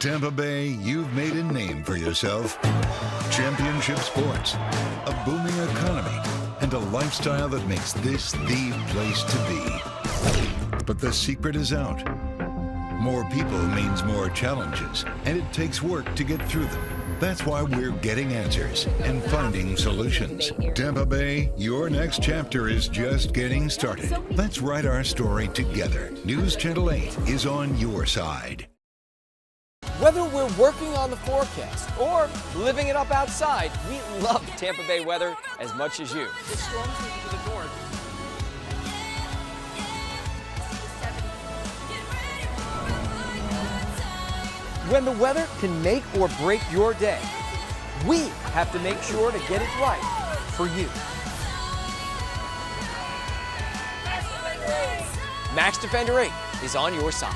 Tampa Bay, you've made a name for yourself. Championship sports, a booming economy, and a lifestyle that makes this the place to be. But the secret is out. More people means more challenges, and it takes work to get through them. That's why we're getting answers and finding solutions. Tampa Bay, your next chapter is just getting started. Let's write our story together. News Channel 8 is on your side. Whether we're working on the forecast or living it up outside, we love Tampa Bay weather as much as you. The storms moving to the north. When the weather can make or break your day, we have to make sure to get it right for you. Max Defender 8 is on your side.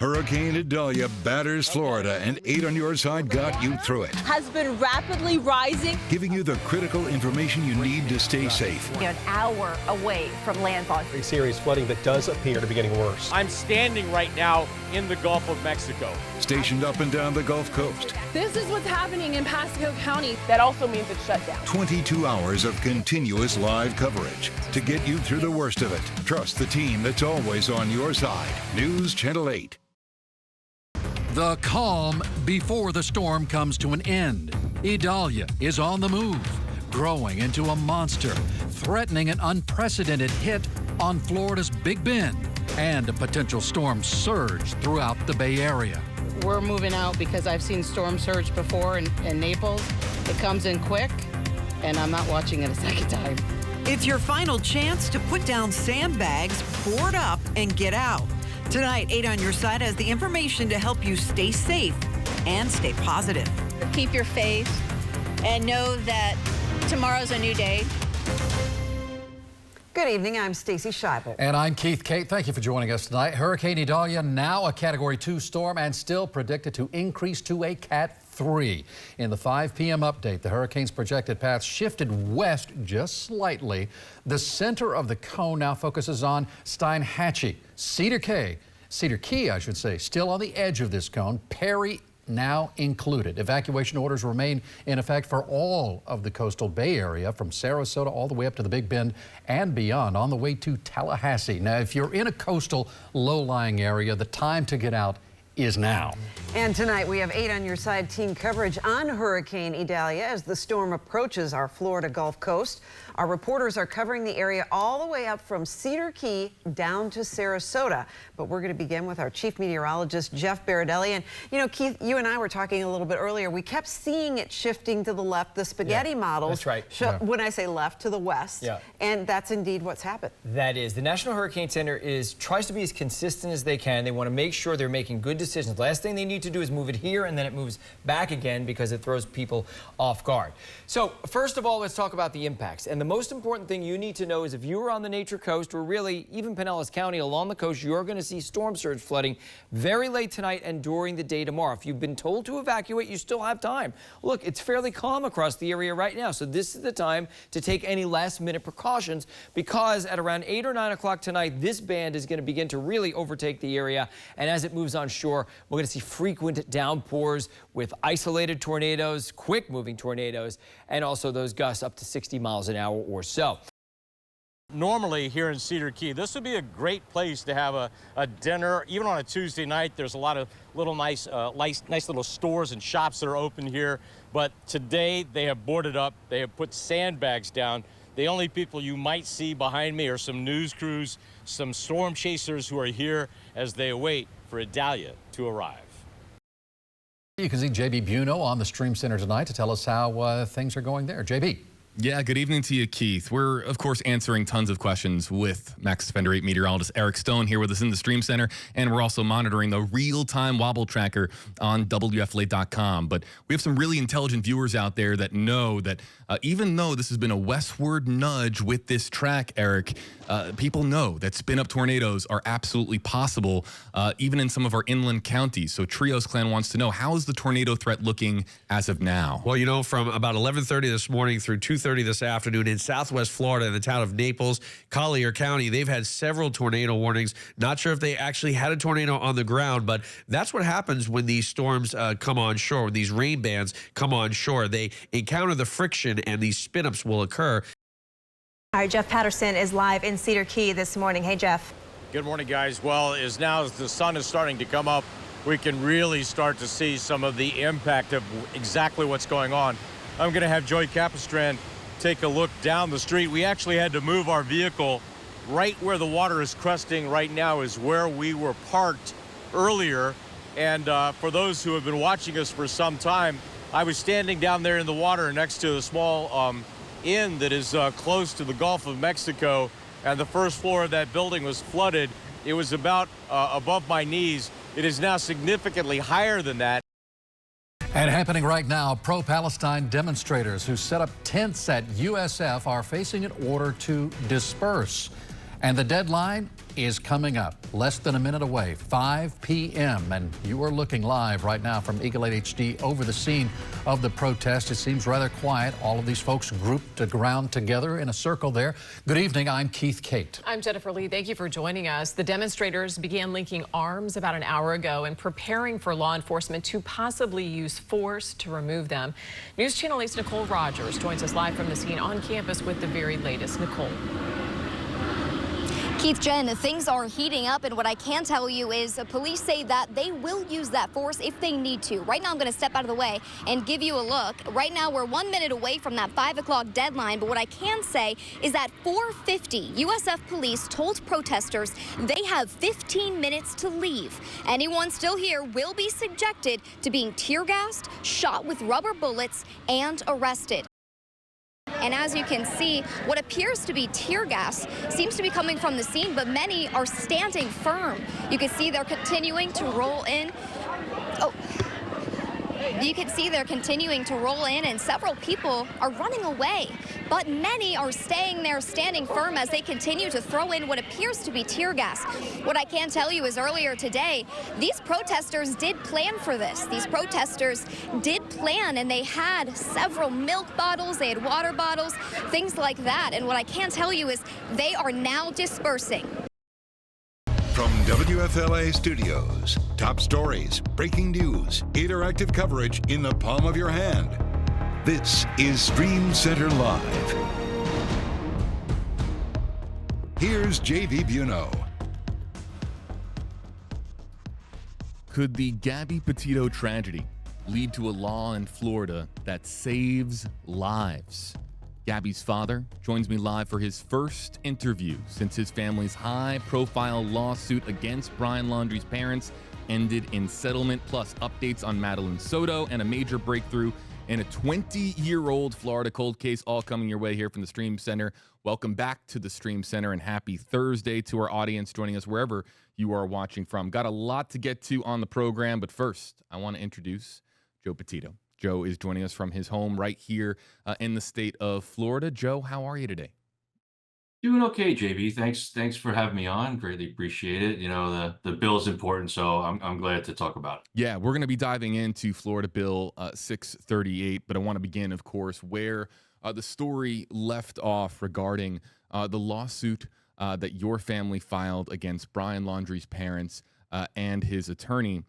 Hurricane Idalia batters Florida, and 8 on your side got you through it. Has been rapidly rising, Giving you the critical information you need to stay safe. An hour away from landfall. Serious flooding that does appear to be getting worse. I'm standing right now in the Gulf of Mexico. Stationed up and down the Gulf Coast. this is what's happening in Pasco County. That also means it's shut down. 22 hours of continuous live coverage to get you through the worst of it. Trust the team that's always on your side. News Channel 8. The calm before the storm comes to an end. Idalia is on the move, growing into a monster, threatening an unprecedented hit on Florida's Big Bend and a potential storm surge throughout the Bay Area. We're moving out because I've seen storm surge before in Naples. It comes in quick, and I'm not watching it a second time. It's your final chance to put down sandbags, board up, and get out. Tonight, 8 on your side has the information to help you stay safe and stay positive. Keep your faith and know that tomorrow's a new day. Good evening, I'm Stacy Scheibel. And I'm Keith Kate. Thank you for joining us tonight. Hurricane Idalia, now a Category 2 storm and still predicted to increase to a Cat 3. In the 5 p.m. update, the hurricane's projected path shifted west just slightly. The center of the cone now focuses on Steinhatchee, Cedar Key, I should say, still on the edge of this cone. Perry now included. Evacuation orders remain in effect for all of the coastal Bay Area, from Sarasota all the way up to the Big Bend and beyond, on the way to Tallahassee. Now, if you're in a coastal low-lying area, the time to get out is now. And tonight we have 8 on your side team coverage on Hurricane Idalia as the storm approaches our Florida Gulf Coast. Our reporters are covering the area all the way up from Cedar Key down to Sarasota. But we're going to begin with our chief meteorologist, Jeff Baradelli. And, you know, Keith, you and I were talking a little bit earlier. We kept seeing it shifting to the left, the spaghetti models. That's right. When I say left, to the west. Yeah. And that's indeed what's happened. That is. The National Hurricane Center tries to be as consistent as they can. They want to make sure they're making good decisions. The last thing they need to do is move it here, and then it moves back again because it throws people off guard. So first of all, let's talk about the impacts. And the most important thing you need to know is if you are on the Nature Coast, or really even Pinellas County along the coast, you're going to see storm surge flooding very late tonight and during the day tomorrow. If you've been told to evacuate, you still have time. Look, it's fairly calm across the area right now, so this is the time to take any last-minute precautions, because at around 8 or 9 o'clock tonight, this band is going to begin to really overtake the area, and as it moves on shore, we're going to see frequent downpours with isolated tornadoes, quick-moving tornadoes, and also those gusts up to 60 miles an hour or so. Normally here in Cedar Key, this would be a great place to have a dinner. Even on a Tuesday night, there's a lot of little nice little stores and shops that are open here. But today they have boarded up. They have put sandbags down. The only people you might see behind me are some news crews, some storm chasers who are here as they await for Idalia to arrive. You can see JB Buno on the Stream Center tonight to tell us how things are going there. JB. Yeah, good evening to you, Keith. We're, of course, answering tons of questions with Max Defender 8 meteorologist Eric Stone here with us in the Stream Center, and we're also monitoring the real-time wobble tracker on Wfla.com. But we have some really intelligent viewers out there that know that even though this has been a westward nudge with this track, Eric, people know that spin-up tornadoes are absolutely possible, even in some of our inland counties. So Trios Clan wants to know, how is the tornado threat looking as of now? Well, you know, from about 11:30 this morning through 2:30 this afternoon in southwest Florida, in the town of Naples, Collier County, they've had several tornado warnings. Not sure if they actually had a tornado on the ground, but that's what happens when these storms come on shore, when these rain bands come on shore. They encounter the friction and these spin-ups will occur. All right, Jeff Patterson is live in Cedar Key this morning. Hey, Jeff. Good morning, guys. Well, as the sun is starting to come up, we can really start to see some of the impact of exactly what's going on. I'm going to have Joy Capistran take a look down the street. We actually had to move our vehicle right where the water is cresting right now is where we were parked earlier. And for those who have been watching us for some time, I was standing down there in the water next to a small inn that is close to the Gulf of Mexico, and the first floor of that building was flooded. It was about above my knees. It is now significantly higher than that. And happening right now, pro-Palestine demonstrators who set up tents at USF are facing an order to disperse. And the deadline is coming up, less than a minute away, 5 p.m. And you are looking live right now from Eagle 8 HD over the scene of the protest. It seems rather quiet. All of these folks grouped around together in a circle there. Good evening. I'm Keith Kate. I'm Jennifer Lee. Thank you for joining us. The demonstrators began linking arms about an hour ago and preparing for law enforcement to possibly use force to remove them. News Channel 8's Nicole Rogers joins us live from the scene on campus with the very latest. Nicole. Keith, Jen, things are heating up, and what I can tell you is police say that they will use that force if they need to. Right now, I'm going to step out of the way and give you a look. Right now, we're 1 minute away from that 5 o'clock deadline, but what I can say is that 4:50, USF police told protesters they have 15 minutes to leave. Anyone still here will be subjected to being tear gassed, shot with rubber bullets, and arrested. And as you can see, what appears to be tear gas seems to be coming from the scene, but many are standing firm. You can see they're continuing to roll in. You can see they're continuing to roll in, and several people are running away. But many are staying there, standing firm as they continue to throw in what appears to be tear gas. What I can tell you is earlier today, these protesters did plan for this. These protesters did plan, and they had several milk bottles, they had water bottles, things like that. And what I can tell you is they are now dispersing. From WFLA Studios, top stories, breaking news, interactive coverage in the palm of your hand. This is Stream Center Live. Here's JV Buno. Could the Gabby Petito tragedy lead to a law in Florida that saves lives? Gabby's father joins me live for his first interview since his family's high-profile lawsuit against Brian Laundrie's parents ended in settlement, plus updates on Madeline Soto and a major breakthrough in a 20-year-old Florida cold case, all coming your way here from the Stream Center. Welcome back to the Stream Center, and happy Thursday to our audience joining us wherever you are watching from. Got a lot to get to on the program, but first, I want to introduce Joe Petito. Joe is joining us from his home right here in the state of Florida. Joe, how are you today? Doing okay, JB. Thanks for having me on. Greatly appreciate it. You know, the bill is important, so I'm glad to talk about it. Yeah, we're going to be diving into Florida Bill 638, but I want to begin, of course, where the story left off regarding the lawsuit that your family filed against Brian Laundrie's parents and his attorney.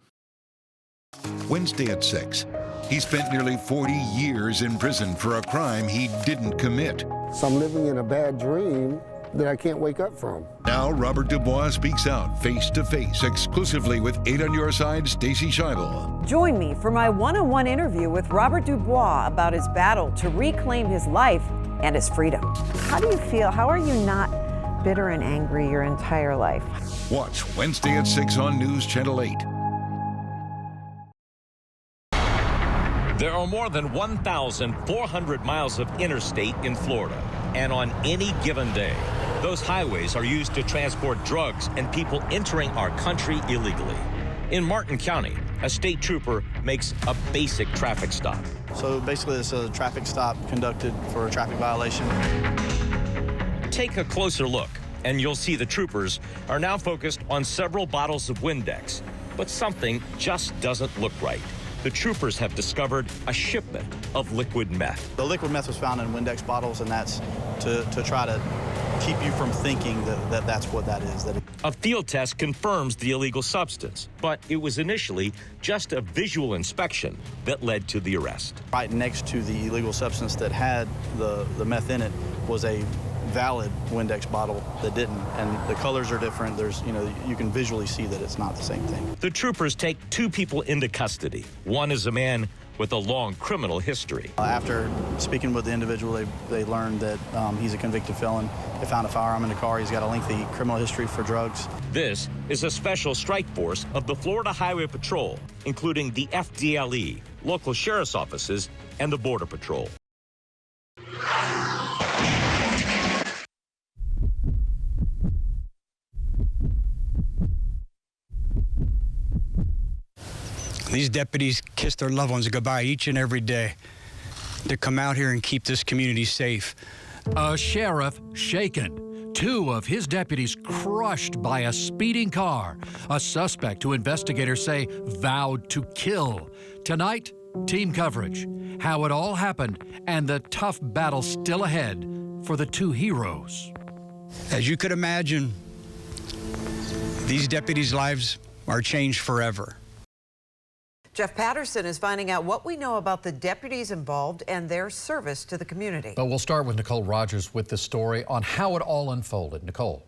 Wednesday at 6. He spent nearly 40 years in prison for a crime he didn't commit. So I'm living in a bad dream that I can't wake up from. Now Robert Dubois speaks out face-to-face exclusively with 8 on Your Side, Stacey Scheibel. Join me for my one-on-one interview with Robert Dubois about his battle to reclaim his life and his freedom. How do you feel? How are you not bitter and angry your entire life? Watch Wednesday at 6 on News Channel 8. There are more than 1,400 miles of interstate in Florida, and on any given day, those highways are used to transport drugs and people entering our country illegally. In Martin County, a state trooper makes a basic traffic stop. So basically, it's a traffic stop conducted for a traffic violation. Take a closer look, and you'll see the troopers are now focused on several bottles of Windex, but something just doesn't look right. The troopers have discovered a shipment of liquid meth. The liquid meth was found in Windex bottles, and that's to try to keep you from thinking that's what that is. A field test confirms the illegal substance, but it was initially just a visual inspection that led to the arrest. Right next to the illegal substance that had the meth in it was a valid Windex bottle that didn't, and the colors are different. There's, you can visually see that it's not the same thing. The troopers take 2 people into custody. One is a man with a long criminal history. After speaking with the individual, they learned that he's a convicted felon. They found a firearm in the car. He's got a lengthy criminal history for drugs. This is a special strike force of the Florida Highway Patrol, including the FDLE, local sheriff's offices, and the Border Patrol. These deputies kiss their loved ones goodbye each and every day to come out here and keep this community safe. A sheriff shaken. 2 of his deputies crushed by a speeding car. A suspect who investigators say vowed to kill. Tonight, team coverage. How it all happened and the tough battle still ahead for the 2 heroes. As you could imagine, these deputies' lives are changed forever. Jeff Patterson is finding out what we know about the deputies involved and their service to the community. But we'll start with Nicole Rogers with the story on how it all unfolded. Nicole.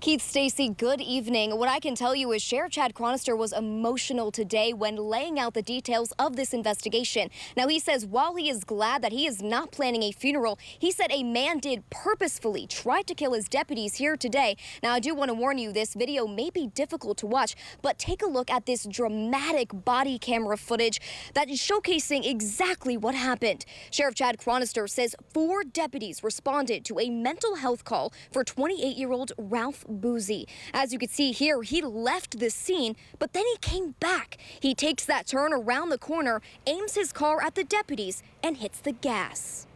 Keith, Stacy, good evening. What I can tell you is Sheriff Chad Chronister was emotional today when laying out the details of this investigation. Now, he says while he is glad that he is not planning a funeral, he said a man did purposefully try to kill his deputies here today. Now, I do want to warn you, this video may be difficult to watch, but take a look at this dramatic body camera footage that is showcasing exactly what happened. Sheriff Chad Chronister says 4 deputies responded to a mental health call for 28-year-old Ralph Boozy. As you can see here, he left the scene, but then he came back. He takes that turn around the corner, aims his car at the deputies, and hits the gas.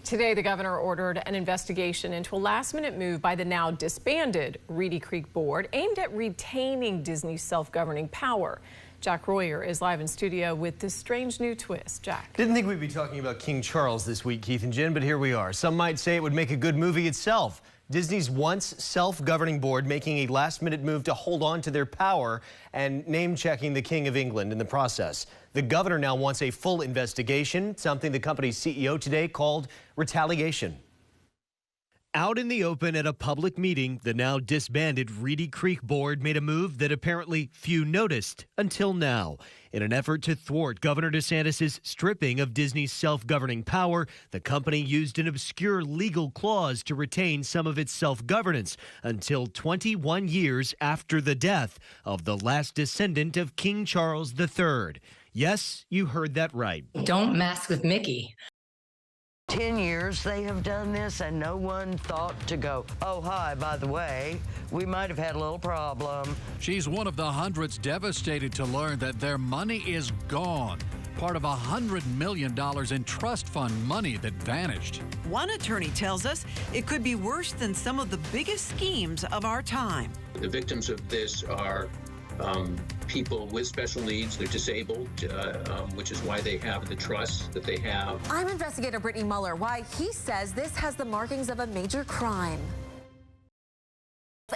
Today, the governor ordered an investigation into a last-minute move by the now disbanded Reedy Creek Board aimed at retaining Disney's self-governing power. Jack Royer is live in studio with this strange new twist. Jack. Didn't think we'd be talking about King Charles this week, Keith and Jen, but here we are. Some might say it would make a good movie itself. Disney's once self-governing board making a last-minute move to hold on to their power and name-checking the King of England in the process. The governor now wants a full investigation, something the company's CEO today called retaliation. Out in the open at a public meeting, the now disbanded Reedy Creek Board made a move that apparently few noticed until now. In an effort to thwart Governor DeSantis' stripping of Disney's self-governing power, the company used an obscure legal clause to retain some of its self-governance until 21 years after the death of the last descendant of King Charles III. Yes, you heard that right. Don't mess with Mickey. 10 years they have done this, and no one thought to go, oh, hi, by the way, we might have had a little problem. She's one of the hundreds devastated to learn that their money is gone. Part of $100 million in trust fund money that vanished. One attorney tells us it could be worse than some of the biggest schemes of our time. The victims of this are people with special needs. They're disabled, which is why they have the trust that they have. I'm investigator Brittany Muller. Why he says this has the markings of a major crime.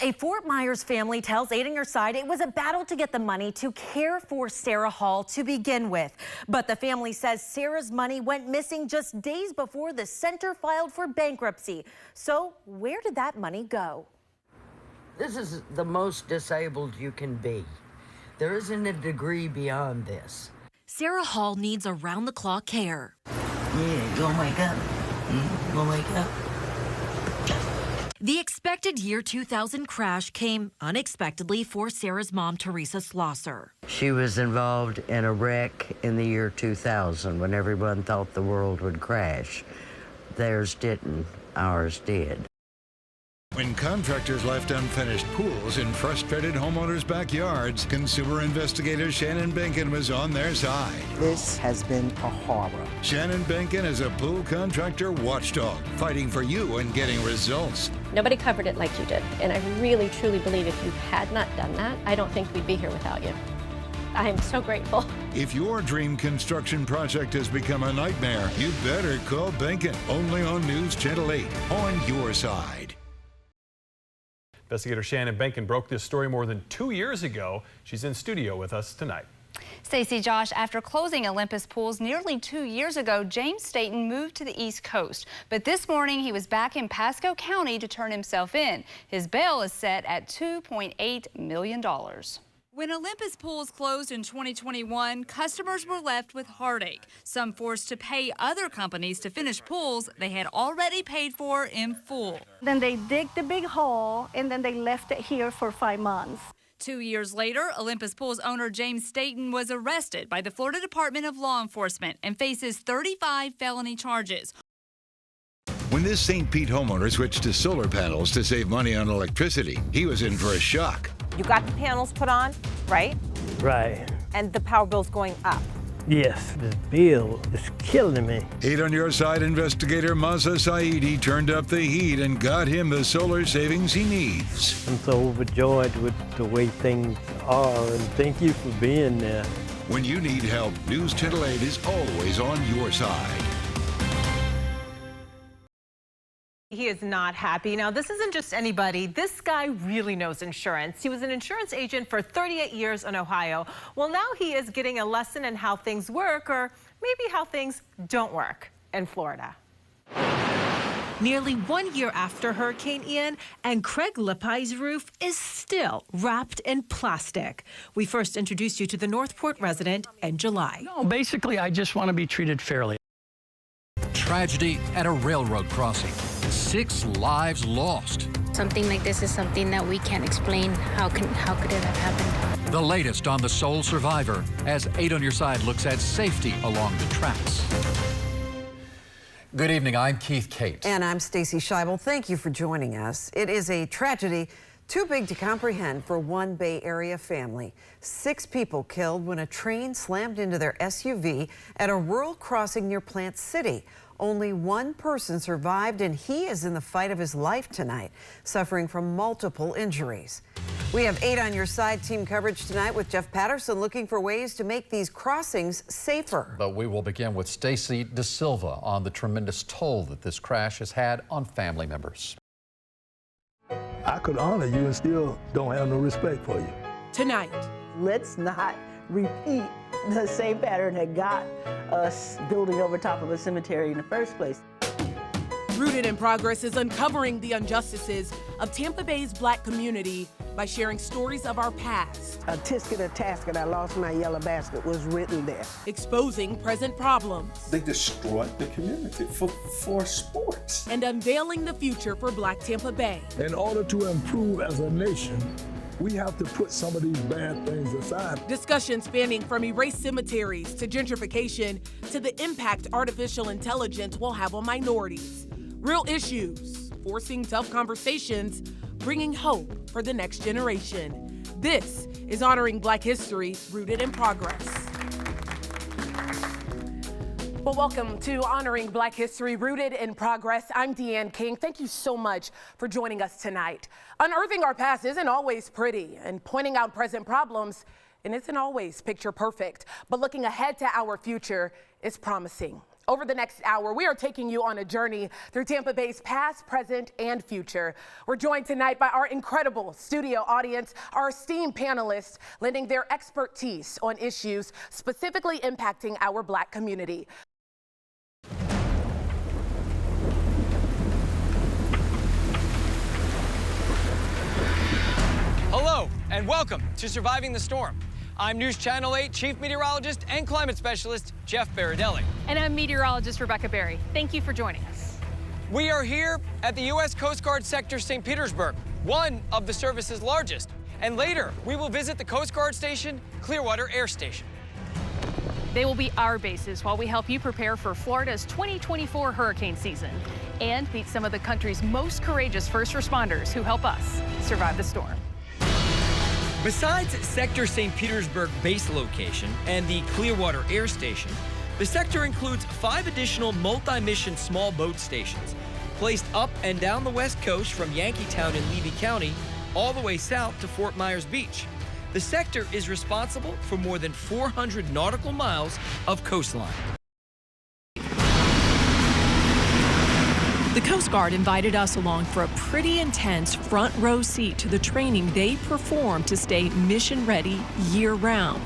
A Fort Myers family tells 8 on Your Side it was a battle to get the money to care for Sarah Hall to begin with. But the family says Sarah's money went missing just days before the center filed for bankruptcy. So where did that money go? This is the most disabled you can be. There isn't a degree beyond this. Sarah Hall needs around-the-clock care. Yeah, gonna wake up. Gonna wake up. The expected expected year 2000 crash came unexpectedly for Sarah's mom, Teresa Slosser. She was involved in a wreck in the year 2000 when everyone thought the world would crash. Theirs didn't, ours did. When contractors left unfinished pools in frustrated homeowners' backyards, consumer investigator Shannon Benkin was on their side. This has been a horror. Shannon Benkin is a pool contractor watchdog, fighting for you and getting results. Nobody covered it like you did, and I really, truly believe if you had not done that, I don't think we'd be here without you. I am so grateful. If your dream construction project has become a nightmare, you better call Benkin, only on News Channel 8, on your side. Investigator Shannon Benkin broke this story more than 2 years ago. She's in studio with us tonight. Stacey, Josh, after closing Olympus Pools nearly 2 years ago, James Staten moved to the East Coast. But this morning, he was back in Pasco County to turn himself in. His bail is set at $2.8 million. When Olympus Pools closed in 2021, customers were left with heartache, some forced to pay other companies to finish pools they had already paid for in full. Then they digged the big hole, and then they left it here for 5 months. 2 years later, Olympus Pools owner James Staten was arrested by the Florida Department of Law Enforcement and faces 35 felony charges. When this St. Pete homeowner switched to solar panels to save money on electricity, he was in for a shock. You got the panels put on, right? Right. And the power bill's going up. Yes, this bill is killing me. 8 on your side investigator Maza Saidi turned up the heat and got him the solar savings he needs. I'm so overjoyed with the way things are, and thank you for being there. When you need help, News Channel 8 is always on your side. He is not happy. Now, this isn't just anybody. This guy really knows insurance. He was an insurance agent for 38 years in Ohio. Well, now he is getting a lesson in how things work, or maybe how things don't work in Florida. Nearly 1 year after Hurricane Ian, and Craig Lippi's roof is still wrapped in plastic. We first introduced you to the Northport resident in July. No, basically, I just want to be treated fairly. Tragedy at a railroad crossing. 6 lives lost. Something like this is something that we can't explain. How could it have happened? The latest on the sole survivor as 8 on your side looks at safety along the tracks. Good evening, I'm Keith Kate. And I'm Stacy Scheibel. Thank you for joining us. It is a tragedy too big to comprehend for one Bay Area family. 6 people killed when a train slammed into their SUV at a rural crossing near Plant City. Only one person survived, and he is in the fight of his life tonight, suffering from multiple injuries. We have 8 on your side team coverage tonight with Jeff Patterson looking for ways to make these crossings safer. But we will begin with Stacy De Silva on the tremendous toll that this crash has had on family members. I could honor you and still don't have no respect for you. Tonight, let's not repeat the same pattern that got us building over top of a cemetery in the first place. Rooted in Progress is uncovering the injustices of Tampa Bay's Black community by sharing stories of our past. A tisket, a tasket, I lost my yellow basket was written there. Exposing present problems. They destroyed the community for sports. And unveiling the future for Black Tampa Bay. In order to improve as a nation, we have to put some of these bad things aside. Discussion spanning from erased cemeteries to gentrification to the impact artificial intelligence will have on minorities. Real issues, forcing tough conversations, bringing hope for the next generation. This is Honoring Black History, Rooted in Progress. Well, welcome to Honoring Black History, Rooted in Progress. I'm Deanne King. Thank you so much for joining us tonight. Unearthing our past isn't always pretty, and pointing out present problems isn't always picture perfect. But looking ahead to our future is promising. Over the next hour, we are taking you on a journey through Tampa Bay's past, present, and future. We're joined tonight by our incredible studio audience, our esteemed panelists, lending their expertise on issues specifically impacting our Black community. Hello, and welcome to Surviving the Storm. I'm News Channel 8 Chief Meteorologist and Climate Specialist Jeff Baradelli. And I'm meteorologist Rebecca Berry. Thank you for joining us. We are here at the U.S. Coast Guard Sector St. Petersburg, one of the service's largest. And later, we will visit the Coast Guard Station, Clearwater Air Station. They will be our bases while we help you prepare for Florida's 2024 hurricane season and meet some of the country's most courageous first responders who help us survive the storm. Besides Sector St. Petersburg base location and the Clearwater Air Station, the sector includes 5 additional multi-mission small boat stations placed up and down the west coast from Yankeetown in Levy County all the way south to Fort Myers Beach. The sector is responsible for more than 400 nautical miles of coastline. The Coast Guard invited us along for a pretty intense front row seat to the training they perform to stay mission ready year-round.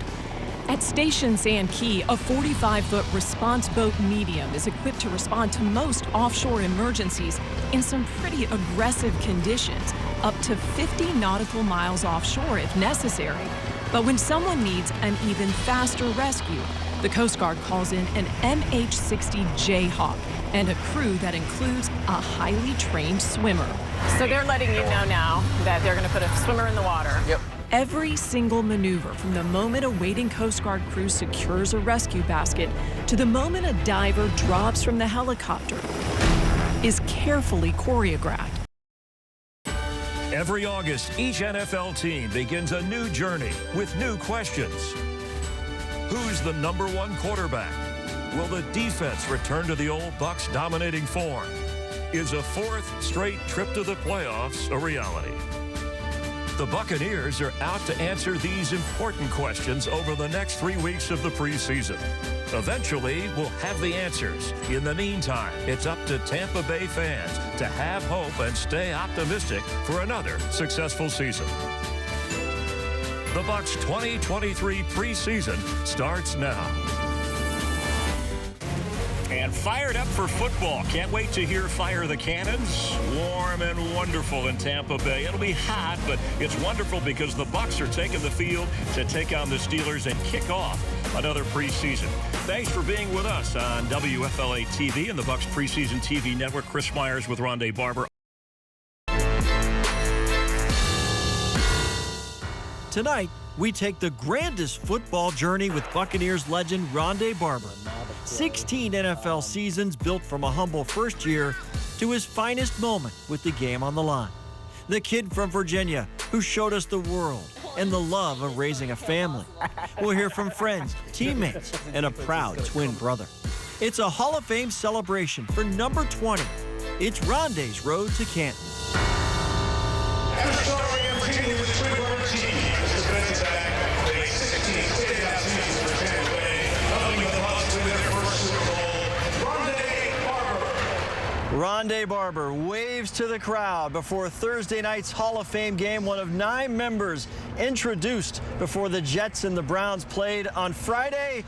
At Station Sand Key, a 45-foot response boat medium is equipped to respond to most offshore emergencies in some pretty aggressive conditions, up to 50 nautical miles offshore if necessary. But when someone needs an even faster rescue, the Coast Guard calls in an MH-60 Jayhawk and a crew that includes a highly trained swimmer. So they're letting you know now that they're going to put a swimmer in the water. Yep. Every single maneuver, from the moment a waiting Coast Guard crew secures a rescue basket to the moment a diver drops from the helicopter, is carefully choreographed. Every August, each NFL team begins a new journey with new questions. Who's the #1 quarterback? Will the defense return to the old Bucs dominating form? Is a 4th straight trip to the playoffs a reality? The Buccaneers are out to answer these important questions over the next 3 weeks of the preseason. Eventually, we'll have the answers. In the meantime, it's up to Tampa Bay fans to have hope and stay optimistic for another successful season. The Bucs 2023 preseason starts now. And fired up for football. Can't wait to hear Fire the Cannons. Warm and wonderful in Tampa Bay. It'll be hot, but it's wonderful because the Bucs are taking the field to take on the Steelers and kick off another preseason. Thanks for being with us on WFLA TV and the Bucs preseason TV network. Chris Myers with Rondé Barber. Tonight, we take the grandest football journey with Buccaneers legend Rondé Barber. 16 NFL seasons built from a humble first year to his finest moment with the game on the line. The kid from Virginia who showed us the world and the love of raising a family. We'll hear from friends, teammates, and a proud twin brother. It's a Hall of Fame celebration for number 20. It's Rondé's Road to Canton. Rondé Barber waves to the crowd before Thursday night's Hall of Fame game, one of 9 members introduced before the Jets and the Browns played on Friday.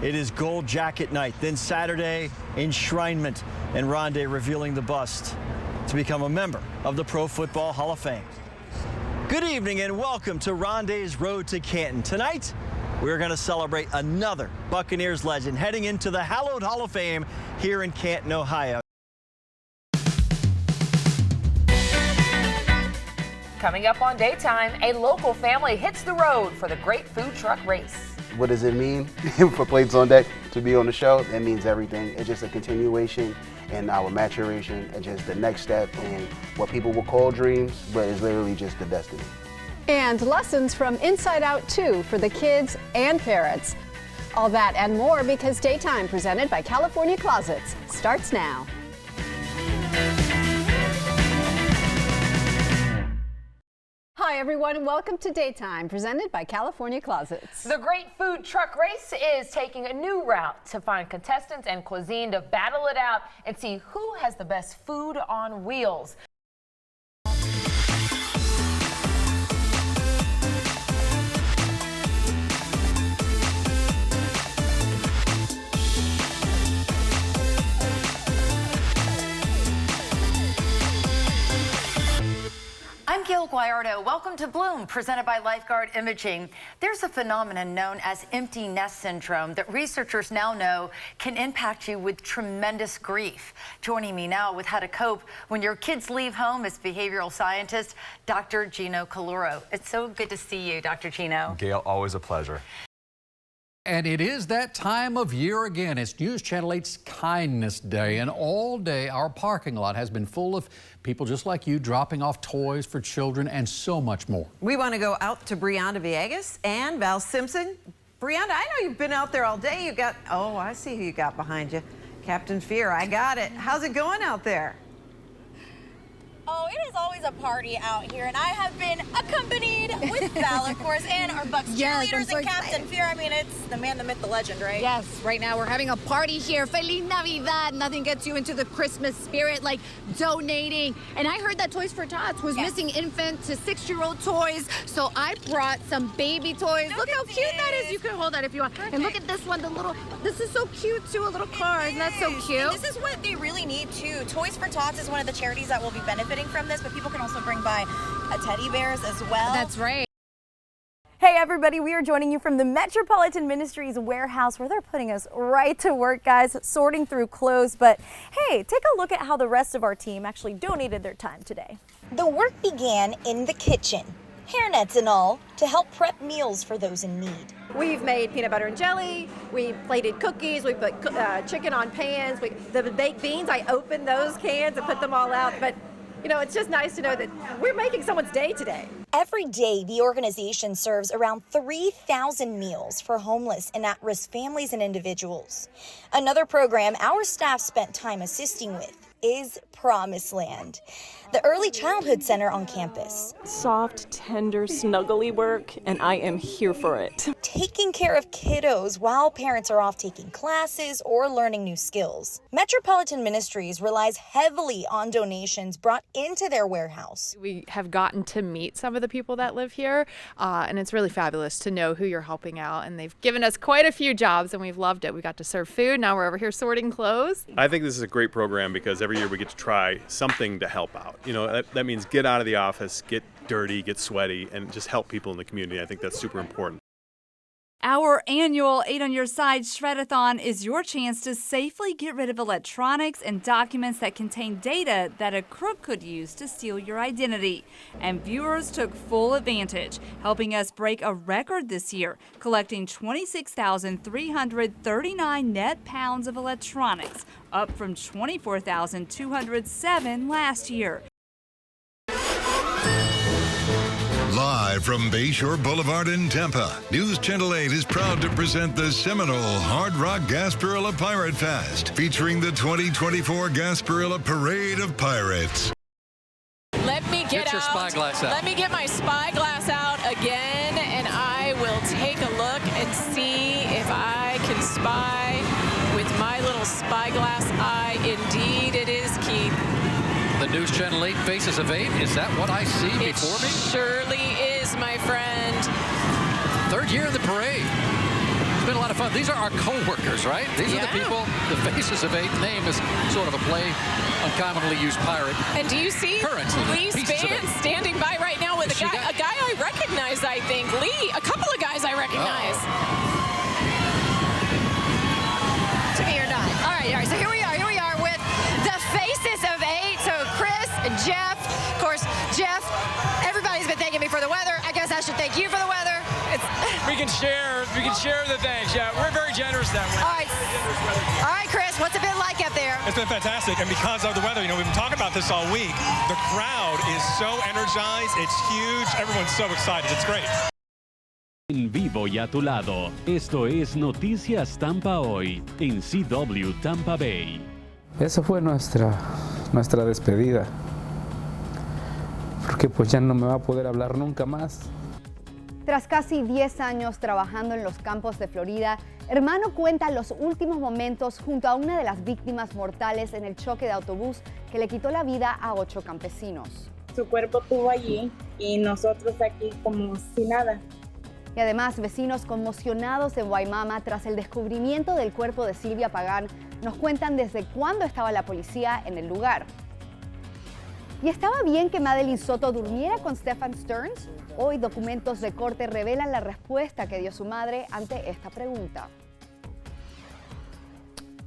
It is Gold Jacket night. Then Saturday, enshrinement, and Rondé revealing the bust to become a member of the Pro Football Hall of Fame. Good evening and welcome to Rondé's Road to Canton. Tonight, we're going to celebrate another Buccaneers legend heading into the hallowed Hall of Fame here in Canton, Ohio. Coming up on Daytime, a local family hits the road for the Great Food Truck Race. What does it mean for Plates on Deck to be on the show? It means everything. It's just a continuation in our maturation and just the next step in what people will call dreams, but it's literally just the destiny. And lessons from Inside Out 2 for the kids and parents. All that and more because Daytime, presented by California Closets, starts now. Hi everyone, and welcome to Daytime, presented by California Closets. The Great Food Truck Race is taking a new route to find contestants and cuisine to battle it out and see who has the best food on wheels. I'm Gil Nicole Guayardo, welcome to Bloom, presented by Lifeguard Imaging. There's a phenomenon known as empty nest syndrome that researchers now know can impact you with tremendous grief. Joining me now with how to cope when your kids leave home is behavioral scientist Dr. Gino Caluro. It's so good to see you, Dr. Gino. Gail, always a pleasure. And it is that time of year again. It's News Channel 8's Kindness Day, and all day our parking lot has been full of people just like you dropping off toys for children and so much more. We want to go out to Brianna Villegas and Val Simpson. Brianna, I know you've been out there all day. You got, oh, I see who you got behind you. Captain Fear, I got it. How's it going out there? Oh, it is always a party out here, and I have been accompanied with Val, of course, and our Bucks cheerleaders and Captain Fear. I mean, it's the man, the myth, the legend, right? Yes, right now we're having a party here. Feliz Navidad. Nothing gets you into the Christmas spirit like donating. And I heard that Toys for Tots was missing infant to 6-year-old toys, so I brought some baby toys. Look how cute that is. You can hold that if you want. Perfect. And look at this one, this is so cute too, a little car. Isn't that so cute? And this is what they really need too. Toys for Tots is one of the charities that will be benefiting from this, but people can also bring by teddy bears as well. That's right. Hey everybody, we are joining you from the Metropolitan Ministries warehouse where they're putting us right to work, guys, sorting through clothes. But hey, take a look at how the rest of our team actually donated their time today. The work began in the kitchen, hairnets and all, to help prep meals for those in need. We've made peanut butter and jelly, we plated cookies, we put chicken on pans, the baked beans, I opened those cans and put them all out. But you know, it's just nice to know that we're making someone's day today. Every day, the organization serves around 3,000 meals for homeless and at-risk families and individuals. Another program our staff spent time assisting with is Promised Land, the early childhood center on campus. Soft, tender, snuggly work, and I am here for it. Taking care of kiddos while parents are off taking classes or learning new skills. Metropolitan Ministries relies heavily on donations brought into their warehouse. We have gotten to meet some of the people that live here, and it's really fabulous to know who you're helping out, and they've given us quite a few jobs, and we've loved it. We got to serve food, now we're over here sorting clothes. I think this is a great program because every year we get to try something to help out. You know, that means get out of the office, get dirty, get sweaty, and just help people in the community. I think that's super important. Our annual 8 on Your Side Shredathon is your chance to safely get rid of electronics and documents that contain data that a crook could use to steal your identity. And viewers took full advantage, helping us break a record this year, collecting 26,339 net pounds of electronics, up from 24,207 last year. Live from Bayshore Boulevard in Tampa, News Channel 8 is proud to present the seminal Hard Rock Gasparilla Pirate Fest, featuring the 2024 Gasparilla Parade of Pirates. Let me get your spyglass out. Let me get my spyglass out again, and I will take a look and see if I can spy with my little spyglass eye. Indeed, it is Keith. The News Channel 8 Faces of 8, is that what I see before me? It surely is, my friend. Third year in the parade. It's been a lot of fun. These are our co-workers, right? These are the people, the Faces of 8 name is sort of a play on commonly used pirate. And do you see Lee Span standing by right now with a guy I recognize, I think. Lee, a couple of guys I recognize. To me or not. All right, so here we are with the Faces of 8. So Chris, Jeff, of course, Jeff, everybody's been thanking me for the weather. I guess I should thank you for the weather. We can share the thanks. Yeah, we're very generous that way. All right, Chris, what's it been like up there? It's been fantastic, and because of the weather, you know, we've been talking about this all week. The crowd is so energized. It's huge. Everyone's so excited. It's great. En vivo y a tu lado, esto es Noticias Tampa Hoy en CW Tampa Bay. Esa fue nuestra despedida, porque pues ya no me va a poder hablar nunca más. Tras casi 10 años trabajando en los campos de Florida, Hermano cuenta los últimos momentos junto a una de las víctimas mortales en el choque de autobús que le quitó la vida a 8 campesinos. Su cuerpo estuvo allí y nosotros aquí como si nada. Y además, vecinos conmocionados de Guaymama tras el descubrimiento del cuerpo de Silvia Pagán nos cuentan desde cuándo estaba la policía en el lugar. ¿Y estaba bien que Madeline Soto durmiera con Stefan Stearns? Hoy documentos de corte revelan la respuesta que dio su madre ante esta pregunta.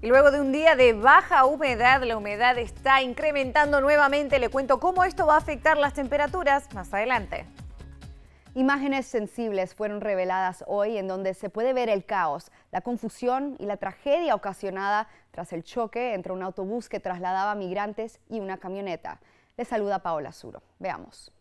Y luego de un día de baja humedad, la humedad está incrementando nuevamente. Le cuento cómo esto va a afectar las temperaturas más adelante. Imágenes sensibles fueron reveladas hoy en donde se puede ver el caos, la confusión y la tragedia ocasionada tras el choque entre un autobús que trasladaba migrantes y una camioneta. Les saluda Paola Zuro. Veamos.